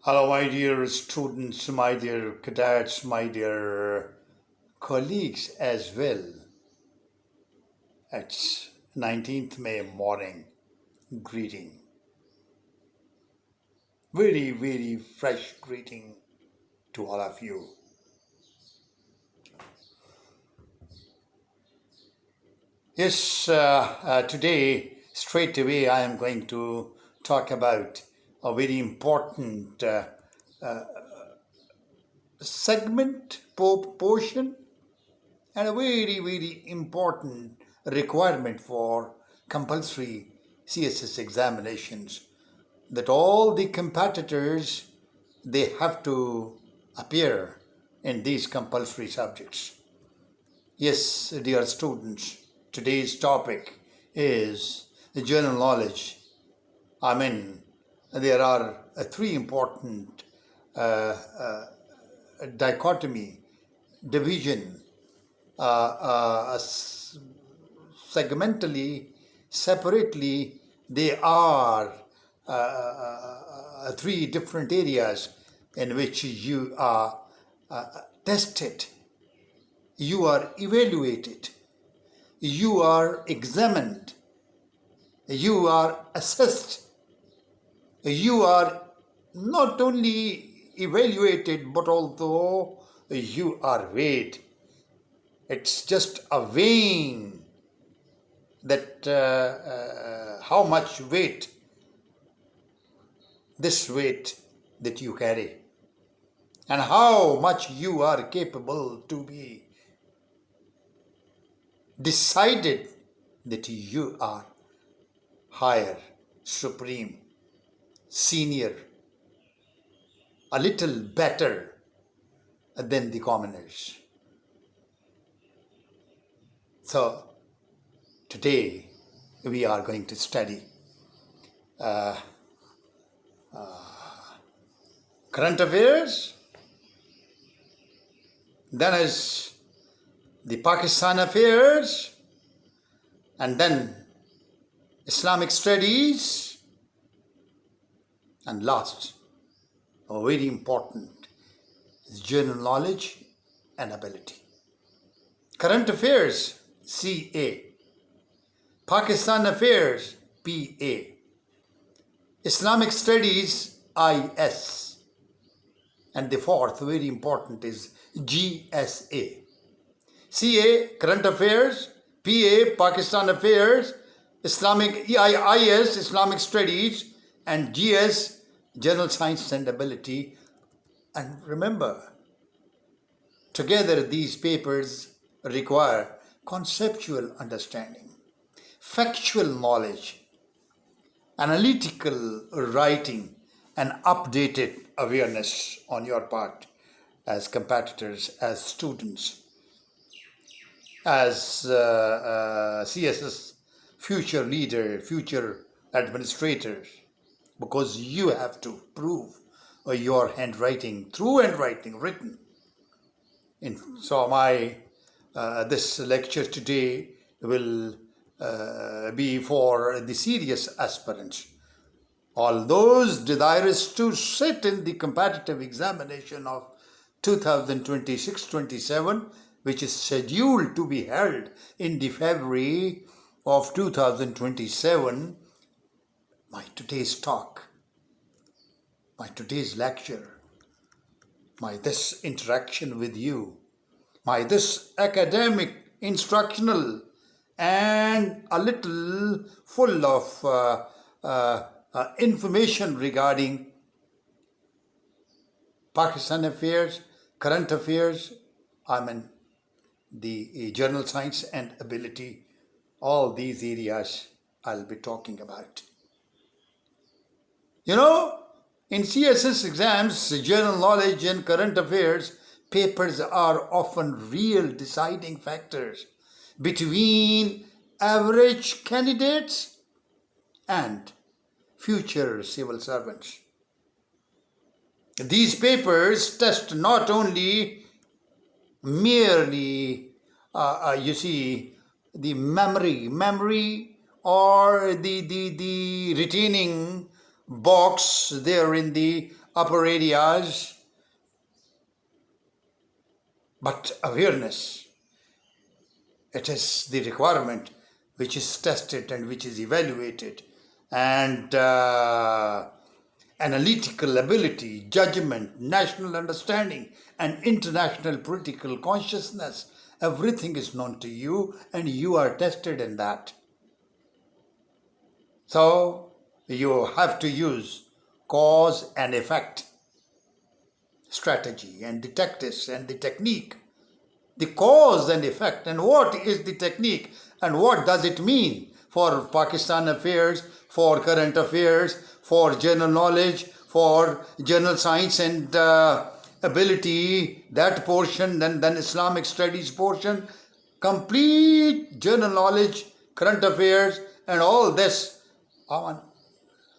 Hello, my dear students, my dear cadets, my dear colleagues as well. It's 19th May morning greeting. Very, very fresh greeting to all of you. Yes, today, straight away, I am going to talk about a very important segment, portion, and a very, very important requirement for compulsory CSS examinations, that all the competitors, they have to appear in these compulsory subjects. Yes, dear students, today's topic is the general knowledge. There are three important dichotomy, division, segmentally, separately, they are three different areas in which you are tested, you are evaluated, you are examined, you are assessed, you are not only evaluated but also you are weighed. It's just a weighing that how much weight, this weight that you carry, and how much you are capable to be decided that you are higher, supreme, senior, a little better than the commoners. So today we are going to study current affairs, then is the Pakistan affairs, and then Islamic studies, and last, very important, is general knowledge and ability. Current affairs, CA. Pakistan affairs, PA. Islamic studies, IS. And the fourth, very important, is GSA. CA, current affairs, PA, Pakistan affairs, Islamic IS, Islamic studies, and GS, general science and ability. And remember, together these papers require conceptual understanding, factual knowledge, analytical writing, and updated awareness on your part as competitors, as students, as CSS future leader, future administrators, because you have to prove your handwriting, true handwriting, written. So my this lecture today will be for the serious aspirants, all those desirous to sit in the competitive examination of 2026-27, which is scheduled to be held in the February of 2027. My today's talk, my today's lecture, my this interaction with you, my this academic, instructional, and a little full of information regarding Pakistan affairs, current affairs, the general science and ability, all these areas I'll be talking about. You know, in CSS exams, general knowledge and current affairs papers are often real deciding factors between average candidates and future civil servants. These papers test not only merely, the memory or the retaining box there in the upper areas, but awareness. It is the requirement which is tested and which is evaluated, and analytical ability, judgment, national understanding, and international political consciousness. Everything is known to you, and you are tested in that. So you have to use cause and effect strategy and the tactics and the technique. The cause and effect, and what is the technique, and what does it mean for Pakistan affairs, for current affairs, for general knowledge, for general science and ability, that portion, then Islamic studies portion, complete general knowledge, current affairs, and all this.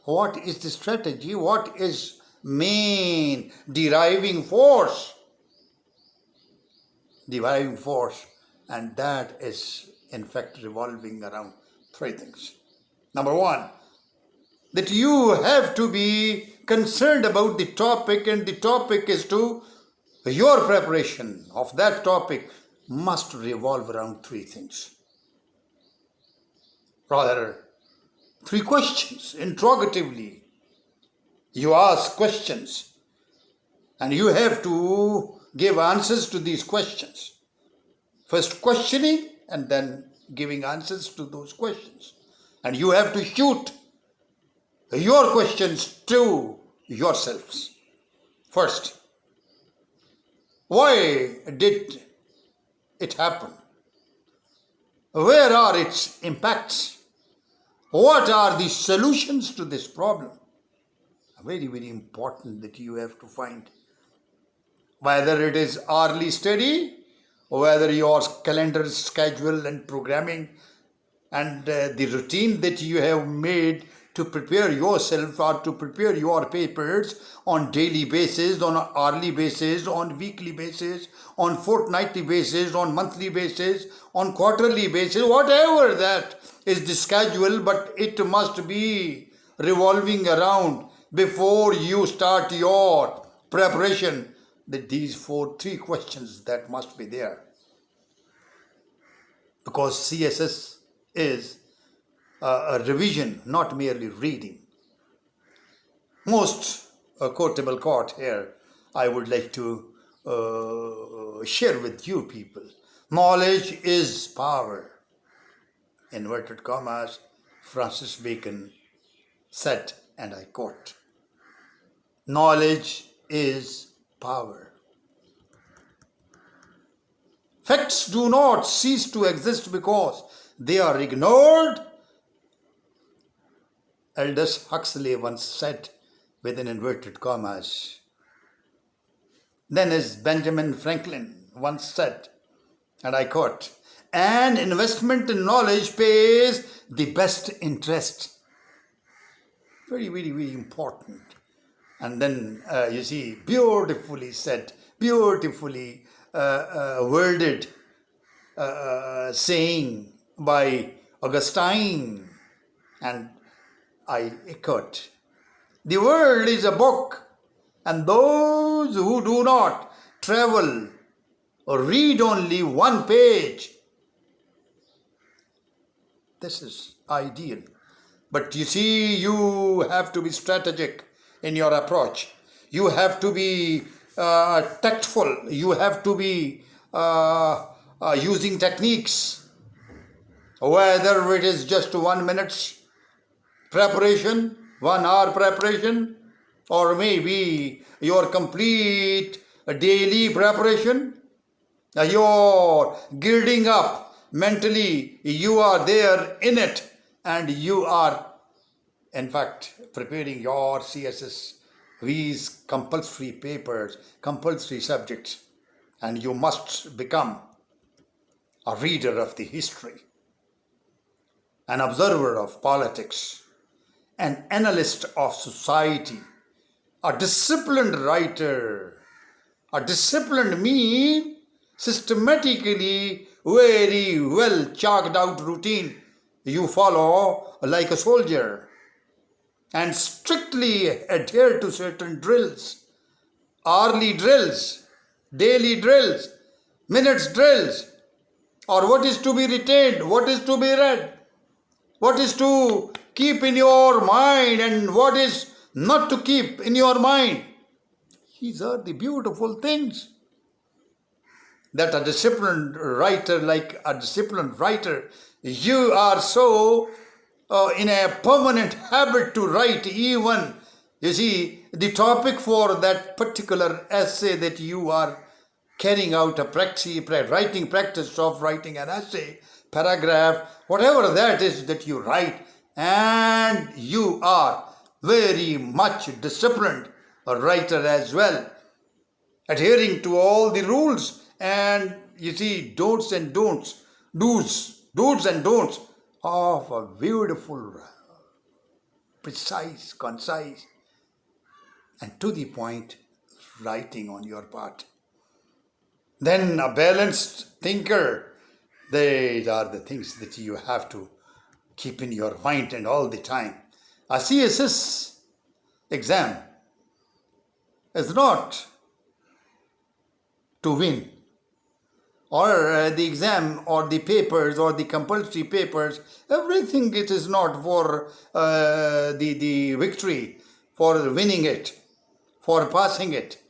What is the strategy? What is main deriving force? Deriving force, and that is in fact revolving around three things. Number one, that you have to be concerned about the topic, and the topic is to your preparation of that topic must revolve around three things. Rather, three questions interrogatively. You ask questions and you have to give answers to these questions. First questioning and then giving answers to those questions. And you have to shoot your questions to yourselves. First, why did it happen? Where are its impacts? What are the solutions to this problem? Very, very important that you have to find. Whether it is hourly study, or whether your calendar schedule and programming and the routine that you have made to prepare yourself or to prepare your papers on daily basis, on hourly basis, on weekly basis, on fortnightly basis, on monthly basis, on quarterly basis, whatever that is the schedule, but it must be revolving around before you start your preparation. That these three questions that must be there, because CSS is a revision, not merely reading. Most quotable quote here I would like to share with you people. Knowledge is power. Inverted commas, Francis Bacon said, and I quote, knowledge is power. Facts do not cease to exist because they are ignored. Aldous Huxley once said, within inverted commas. Then as Benjamin Franklin once said, and I quote, an investment in knowledge pays the best interest. Very, very, very important. And then you see, beautifully said, beautifully worded saying by Augustine, and I quote, the world is a book, and those who do not travel or read only one page. This is ideal. But you see, you have to be strategic in your approach. You have to be tactful. You have to be using techniques. Whether it is just 1 minute's preparation, 1 hour preparation, or maybe your complete daily preparation, you're gearing up mentally, you are there in it, and you are in fact preparing your CSS-2027 compulsory papers, compulsory subjects, and you must become a reader of the history, an observer of politics, an analyst of society, a disciplined writer. A disciplined means systematically very well chalked out routine you follow like a soldier. and strictly adhere to certain drills, hourly drills, daily drills, minutes drills, or what is to be retained, what is to be read, what is to keep in your mind and what is not to keep in your mind. These are the beautiful things that a disciplined writer, like a disciplined writer, you are so in a permanent habit to write even, you see, the topic for that particular essay that you are carrying out a writing practice of writing an essay, paragraph, whatever that is that you write, and you are very much disciplined a writer as well, adhering to all the rules and, you see, do's and don'ts, do's and don'ts of a beautiful, precise, concise, and to the point writing on your part. Then a balanced thinker. These are the things that you have to keep in your mind and all the time. A CSS exam is not to win, or the exam or the papers or the compulsory papers, everything, it is not for the victory, for winning it, for passing it.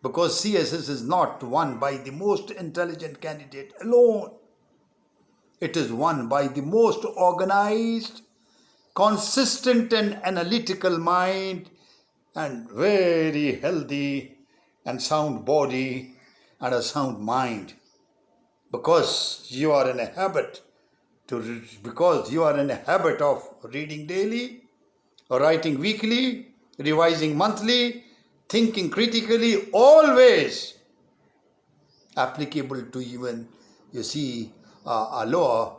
Because CSS is not won by the most intelligent candidate alone. It is won by the most organized, consistent and analytical mind and very healthy and sound body and a sound mind. Because you are in a habit of reading daily, writing weekly, revising monthly, thinking critically, always applicable to even, you see, a lower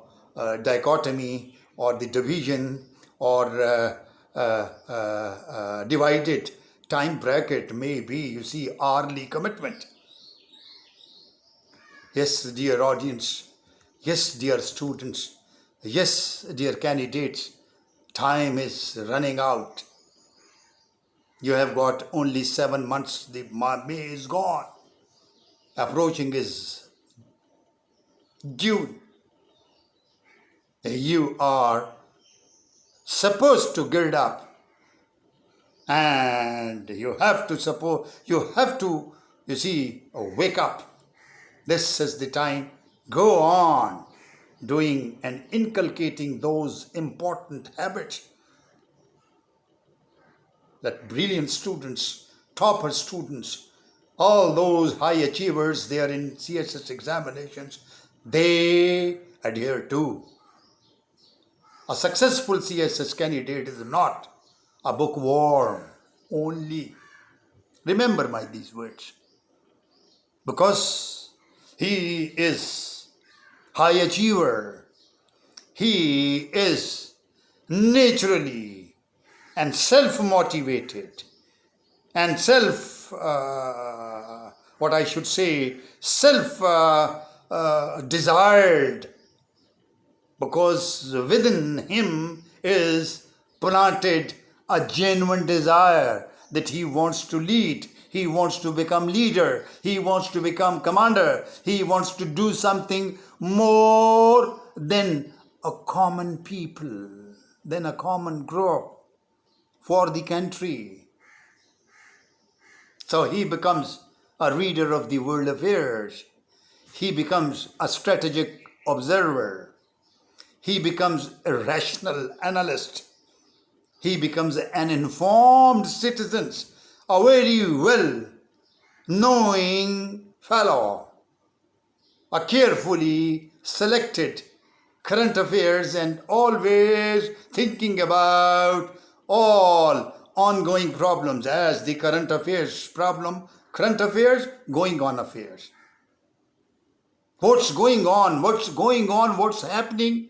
dichotomy or the division or divided time bracket may be, you see, hourly commitment. Yes, dear audience, yes, dear students, yes, dear candidates, time is running out. You have got only 7 months. The May is gone. Approaching is June. You are supposed to gird up, and you have to, you see, wake up. This is the time. Go on doing and inculcating those important habits that brilliant students, topper students, all those high achievers, they are in CSS examinations, they adhere to. A successful CSS candidate is not a bookworm only. Remember these words. Because he is high achiever, he is naturally and self-motivated and self-desired, because within him is planted a genuine desire that he wants to lead, he wants to become leader, he wants to become commander, he wants to do something more than a common people, than a common group for the country. So he becomes a reader of the world affairs. He becomes a strategic observer. He becomes a rational analyst. He becomes an informed citizen, a very well knowing fellow, a carefully selected current affairs, and always thinking about all ongoing problems as the current affairs going on affairs. What's going on, what's happening,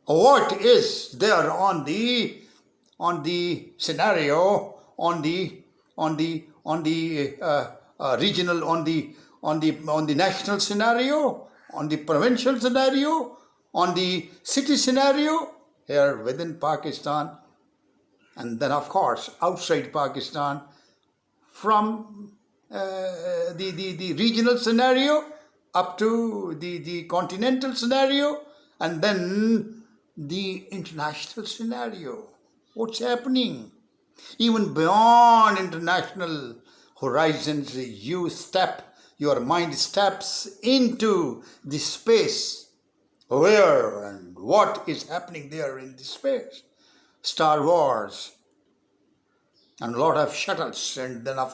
what is there on the scenario, on the regional, on the national scenario, on the provincial scenario, on the city scenario here within Pakistan. And then, of course, outside Pakistan, from the regional scenario up to the continental scenario, and then the international scenario. What's happening? Even beyond international horizons, your mind steps into the space. Where and what is happening there in the space? Star Wars, and a lot of shuttles, and then of